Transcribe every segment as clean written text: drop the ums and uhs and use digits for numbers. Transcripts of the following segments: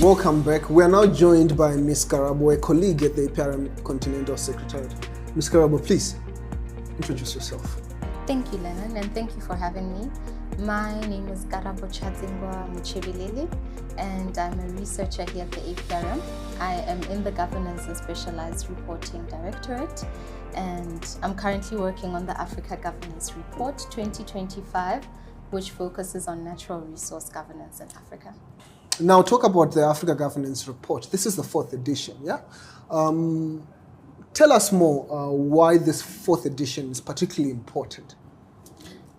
Welcome back. We are now joined by Ms. Karabo, a colleague at the APRM Continental Secretariat. Ms. Karabo, please introduce yourself. Thank you, Lennon, and thank you for having me. My name is Karabo Chadzingwa Mochebelele, and I'm a researcher here at the APRM. I am in the Governance and Specialized Reporting Directorate, and I'm currently working on the Africa Governance Report 2025, which focuses on natural resource governance in Africa. Now, talk about the Africa Governance Report. This is the 4th edition, yeah? Tell us more why this 4th edition is particularly important.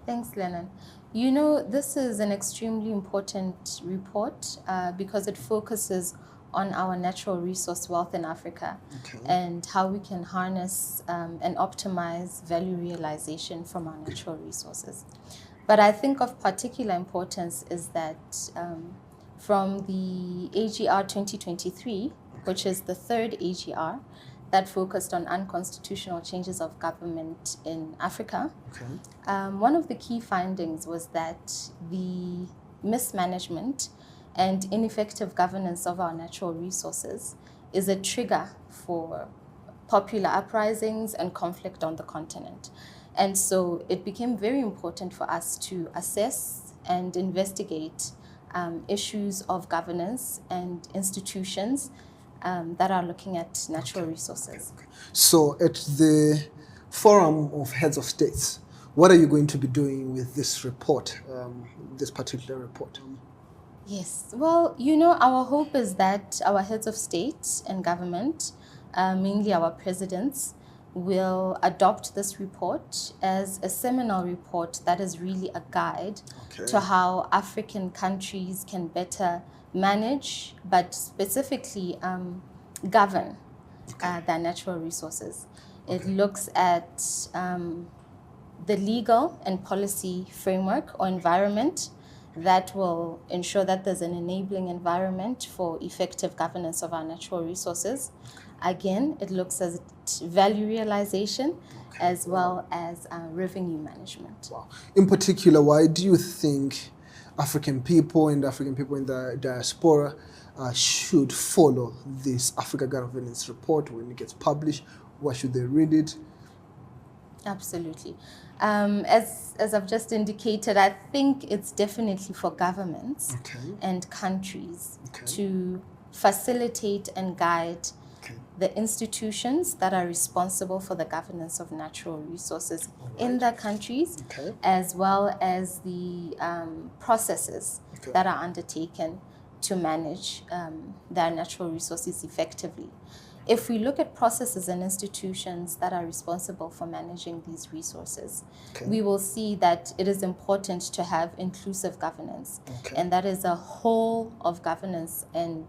Thanks, Lennon. You know, this is an extremely important report because it focuses on our natural resource wealth in Africa and how we can harness and optimize value realization from our natural resources. But I think of particular importance is that from the AGR 2023, which is the 3rd AGR, that focused on unconstitutional changes of government in Africa. One of the key findings was that the mismanagement and ineffective governance of our natural resources is a trigger for popular uprisings and conflict on the continent. And so it became very important for us to assess and investigate issues of governance and institutions that are looking at natural resources. So at the Forum of Heads of States, what are you going to be doing with this report, this particular report? Yes, well, you know, our hope is that our heads of state and government, mainly our presidents, will adopt this report as a seminal report that is really a guide to how African countries can better manage, but specifically govern their natural resources. It looks at the legal and policy framework or environment that will ensure that there's an enabling environment for effective governance of our natural resources. Again, it looks at value realization as well as revenue management. Wow. In particular, why do you think African people and African people in the diaspora should follow this Africa Governance Report when it gets published? Why should they read it? Absolutely. As I've just indicated, I think it's definitely for governments and countries to facilitate and guide the institutions that are responsible for the governance of natural resources in their countries, as well as the processes that are undertaken to manage their natural resources effectively. If we look at processes and institutions that are responsible for managing these resources, we will see that it is important to have inclusive governance. And that is a whole of governance, and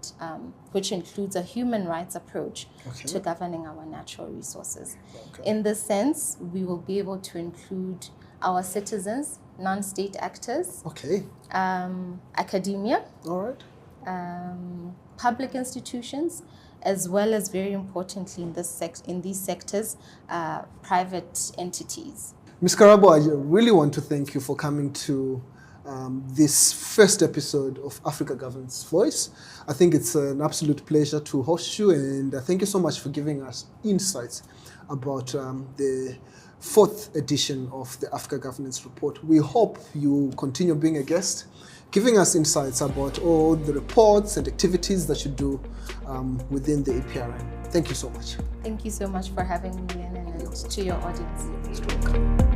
which includes a human rights approach to governing our natural resources. In this sense, we will be able to include our citizens, non-state actors, academia, public institutions, as well as, very importantly, in these sectors, private entities. Ms. Karabo, I really want to thank you for coming to this first episode of Africa Governance Voice. I think it's an absolute pleasure to host you, and thank you so much for giving us insights about the 4th edition of the Africa Governance Report. We hope you continue being a guest, giving us insights about all the reports and activities that you do within the APRM. Thank you so much. Thank you so much for having me, and to your audience.